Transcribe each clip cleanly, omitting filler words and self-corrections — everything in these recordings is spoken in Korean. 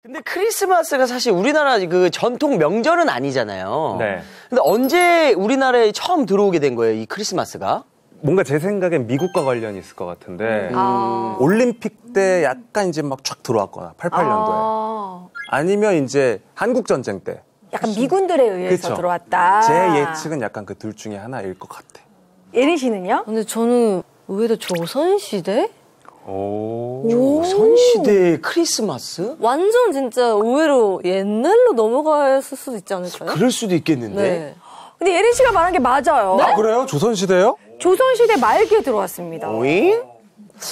근데 크리스마스가 사실 우리나라 그 전통 명절은 아니잖아요. 네. 근데 언제 우리나라에 처음 들어오게 된 거예요, 이 크리스마스가? 뭔가 제 생각엔 미국과 관련이 있을 것 같은데 올림픽 때 약간 이제 막 쫙 들어왔거나 88년도에 아니면 이제 한국전쟁 때 약간 미군들에 의해서 그쵸? 들어왔다. 제 예측은 약간 그 둘 중에 하나일 것 같아. 예린 씨는요? 근데 저는 의외로 조선시대? 조선시대의 크리스마스? 완전 진짜 의외로 옛날로 넘어갔을 수도 있지 않을까요? 그럴 수도 있겠는데. 네. 근데 예린 씨가 말한 게 맞아요. 아, 그래요? 조선시대요? 조선시대 말기에 들어왔습니다. 오잉?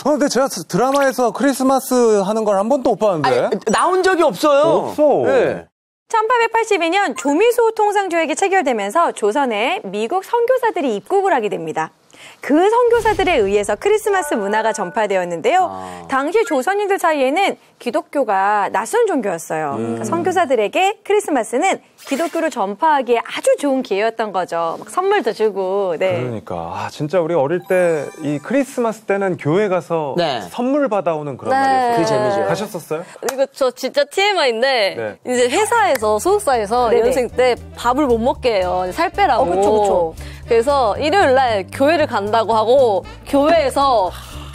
근데 제가 드라마에서 크리스마스 하는 걸 한 번도 못 봤는데. 아니, 나온 적이 없어요. 없어. 네. 1882년 조미수 통상조약이 체결되면서 조선에 미국 선교사들이 입국을 하게 됩니다. 그 선교사들에 의해서 크리스마스 문화가 전파되었는데요. 당시 조선인들 사이에는 기독교가 낯선 종교였어요. 그러니까 선교사들에게 크리스마스는 기독교를 전파하기에 아주 좋은 기회였던 거죠. 막 선물도 주고. 네. 그러니까 진짜 우리 어릴 때 이 크리스마스 때는 교회 가서 네. 선물 받아오는 그런 네. 날이었어요. 그 재미죠. 가셨었어요? 이거 저 진짜 TMI인데 네. 이제 회사에서 소속사에서 네네. 연습생 때 밥을 못 먹게 해요. 살 빼라고. 그쵸. 그래서 일요일 날 교회를 간다고 하고 교회에서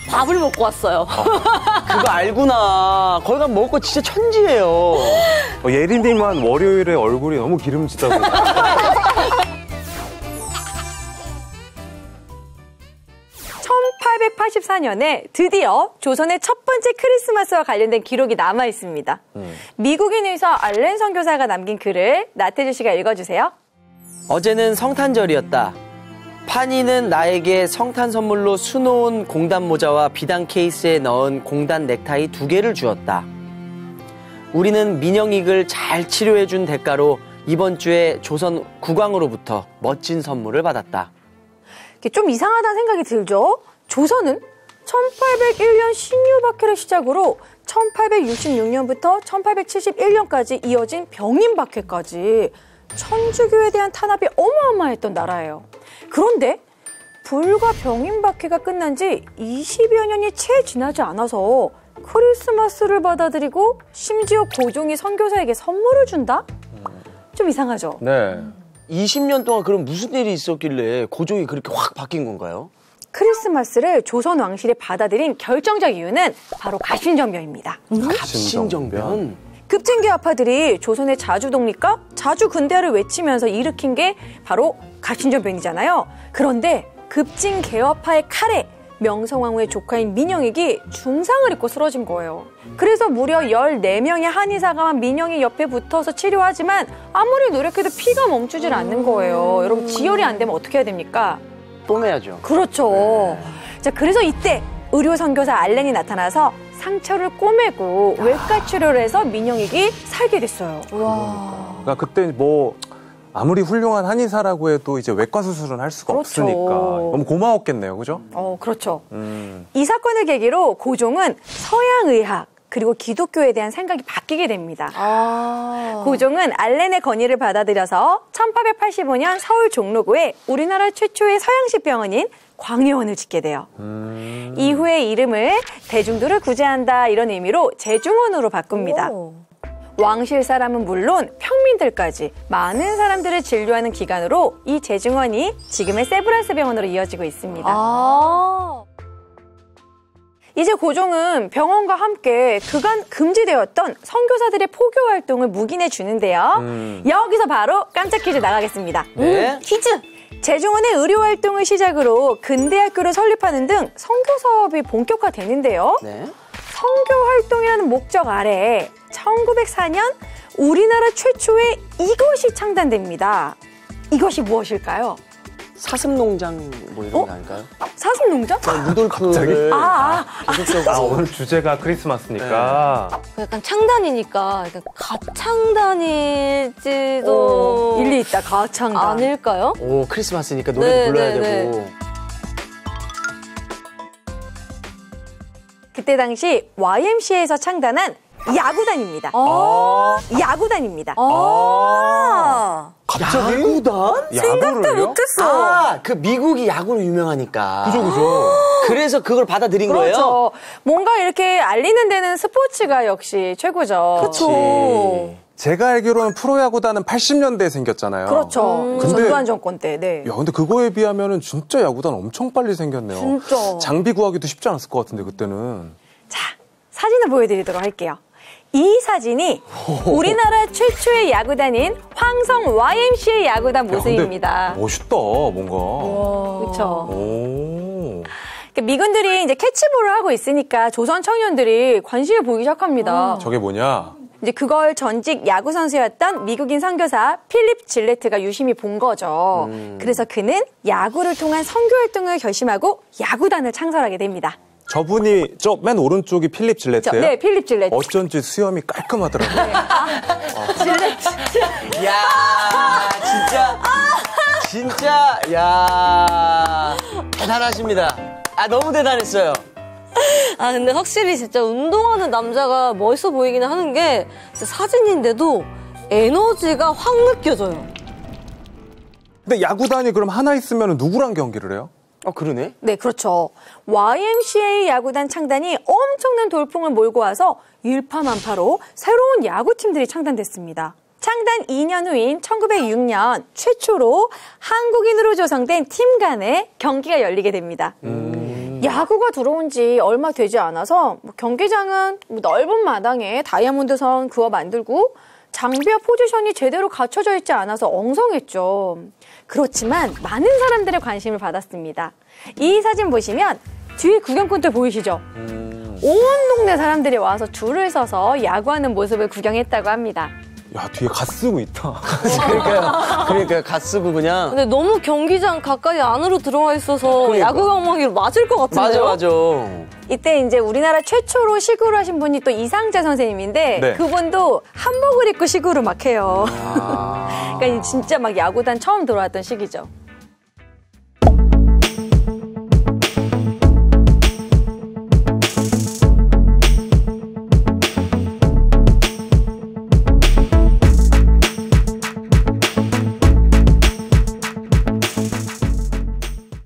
밥을 먹고 왔어요. 그거 알구나. 거기 가면 먹을 거 진짜 천지예요. 예린님은 월요일에 얼굴이 너무 기름지다고. 1884년에 드디어 조선의 첫 번째 크리스마스와 관련된 기록이 남아 있습니다. 미국인 의사 알렌 선교사가 남긴 글을 나태주 씨가 읽어주세요. 어제는 성탄절이었다. 파니는 나에게 성탄 선물로 수놓은 공단 모자와 비단 케이스에 넣은 공단 넥타이 2개를 주었다. 우리는 민영익을 잘 치료해준 대가로 이번 주에 조선 국왕으로부터 멋진 선물을 받았다. 좀 이상하다는 생각이 들죠? 조선은 1801년 신유박해를 시작으로 1866년부터 1871년까지 이어진 병인박해까지 천주교에 대한 탄압이 어마어마했던 나라예요. 그런데 불과 병인박해가 끝난 지 20여 년이 채 지나지 않아서 크리스마스를 받아들이고 심지어 고종이 선교사에게 선물을 준다? 좀 이상하죠? 네. 20년 동안 그럼 무슨 일이 있었길래 고종이 그렇게 확 바뀐 건가요? 크리스마스를 조선 왕실이 받아들인 결정적 이유는 바로 갑신정변입니다. 갑신정변? 급진개화파들이 조선의 자주 독립과 자주 근대화를 외치면서 일으킨 게 바로 갑신정변이잖아요. 그런데 급진개화파의 칼에 명성황후의 조카인 민영익이 중상을 입고 쓰러진 거예요. 그래서 무려 14명의 한의사가 민영익 옆에 붙어서 치료하지만 아무리 노력해도 피가 멈추질 않는 거예요. 여러분 지혈이 안 되면 어떻게 해야 됩니까? 뽀매야죠. 그렇죠. 자, 그래서 이때 의료 선교사 알렌이 나타나서 상처를 꼬매고 외과 치료를 해서 민영익이 살게 됐어요. 그러니까 그때 뭐 아무리 훌륭한 한의사라고 해도 이제 외과 수술은 할 수가 그렇죠. 없으니까 너무 고마웠겠네요, 그죠? 그렇죠. 이 사건을 계기로 고종은 서양의학 그리고 기독교에 대한 생각이 바뀌게 됩니다. 고종은 알렌의 건의를 받아들여서 1885년 서울 종로구에 우리나라 최초의 서양식 병원인 광의원을 짓게 돼요. 이후에 이름을 대중도를 구제한다 이런 의미로 제중원으로 바꿉니다. 왕실 사람은 물론 평민들까지 많은 사람들을 진료하는 기관으로 이 제중원이 지금의 세브란스 병원으로 이어지고 있습니다. 이제 고종은 병원과 함께 그간 금지되었던 선교사들의 포교 활동을 묵인해 주는데요. 여기서 바로 깜짝 퀴즈 나가겠습니다. 네. 퀴즈! 제중원의 의료 활동을 시작으로 근대학교를 설립하는 등 선교 사업이 본격화되는데요. 네. 선교 활동이라는 목적 아래 1904년 우리나라 최초의 이것이 창단됩니다. 이것이 무엇일까요? 사슴농장 뭐 이런 거 아닐까요? 사슴농장? 루돌프를 오늘 주제가 크리스마스니까. 약간 창단이니까 약간 가창단일지도 일리 있다. 가창단. 아닐까요? 오, 크리스마스니까 노래도 불러야 네. 되고. 그때 당시 YMCA에서 창단한 야구단입니다. 야구단입니다. 갑자기? 야구단? 생각도 못했어. 아, 그 미국이 야구로 유명하니까. 그죠. 그래서 그걸 받아들인 그렇죠. 거예요? 뭔가 이렇게 알리는 데는 스포츠가 역시 최고죠. 그렇죠. 제가 알기로는 프로야구단은 80년대에 생겼잖아요. 그렇죠. 근데- 전두환 정권 때. 네. 야, 근데 그거에 비하면은 진짜 야구단 엄청 빨리 생겼네요. 진짜. 장비 구하기도 쉽지 않았을 것 같은데, 그때는. 자, 사진을 보여드리도록 할게요. 이 사진이 우리나라 최초의 야구단인 황성 YMCA 야구단 야, 모습입니다. 근데 멋있다, 뭔가. 그렇죠. 오. 미군들이 이제 캐치볼을 하고 있으니까 조선 청년들이 관심을 보이기 시작합니다. 저게 뭐냐? 이제 그걸 전직 야구 선수였던 미국인 선교사 필립 질레트가 유심히 본 거죠. 그래서 그는 야구를 통한 선교 활동을 결심하고 야구단을 창설하게 됩니다. 저분이 저 맨 오른쪽이 필립 질레트예요? 네, 필립 질레트. 어쩐지 수염이 깔끔하더라고요. 야, 진짜, 야, 대단하십니다. 아, 너무 대단했어요. 아, 근데 확실히 진짜 운동하는 남자가 멋있어 보이기는 하는 게 진짜 사진인데도 에너지가 확 느껴져요. 근데 야구단이 그럼 하나 있으면 누구랑 경기를 해요? 그러네. 네, 그렇죠. YMCA 야구단 창단이 엄청난 돌풍을 몰고 와서 일파만파로 새로운 야구팀들이 창단됐습니다. 창단 2년 후인 1906년 최초로 한국인으로 조성된 팀 간의 경기가 열리게 됩니다. 야구가 들어온 지 얼마 되지 않아서 경기장은 넓은 마당에 다이아몬드선 그어 만들고 장비와 포지션이 제대로 갖춰져 있지 않아서 엉성했죠. 그렇지만 많은 사람들의 관심을 받았습니다. 이 사진 보시면 뒤에 구경꾼들 보이시죠? 온 동네 사람들이 와서 줄을 서서 야구하는 모습을 구경했다고 합니다. 야, 뒤에 갓 쓰고 있다. 그러니까 갓 쓰고 그냥. 근데 너무 경기장 가까이 안으로 들어와 있어서 그러니까. 야구 방망이로 맞을 것 같은데요? 맞아. 이때 이제 우리나라 최초로 시구를 하신 분이 또 이상재 선생님인데 네. 그분도 한복을 입고 시구를 막 해요. 그러니까 진짜 막 야구단 처음 들어왔던 시기죠.